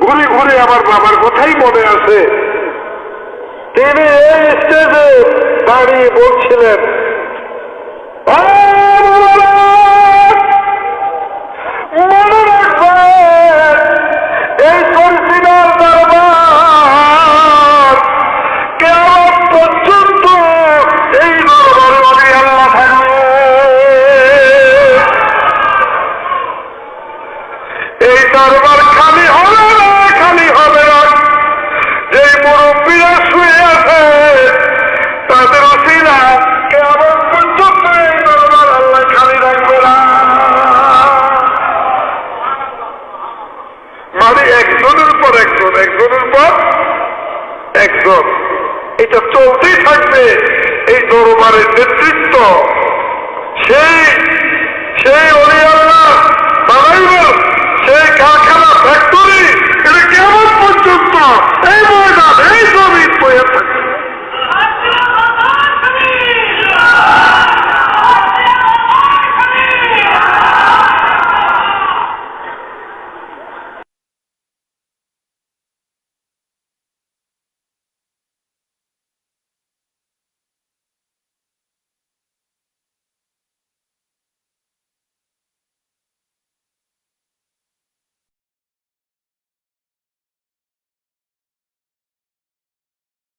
ঘুরে ঘুরে আমার বাবার কথাই মনে আছে। তিনি এই স্টেজে দাঁড়িয়ে বলছিলেন, মনে রাখবেন এই কলসিনার দরবার কিয়ামত পর্যন্ত এই দরবারে আমি আল্লাহ থাকবে। এই দরবার খালি হবে না, খালি হবে না। যে মুরব্বীরা শুয়ে আছে তাদের ওসিলা কিয়ামত পর্যন্ত এই দরবার আল্লাহ খালি রাখবে না। মানে একজনের পর একজন, একজনের পর একজন, এটা চলতেই থাকবে। এই দরবারের নেতৃত্ব সেই ওলি আল্লাহ বানাইবেন, সেই কারখানা ফ্যাক্টরি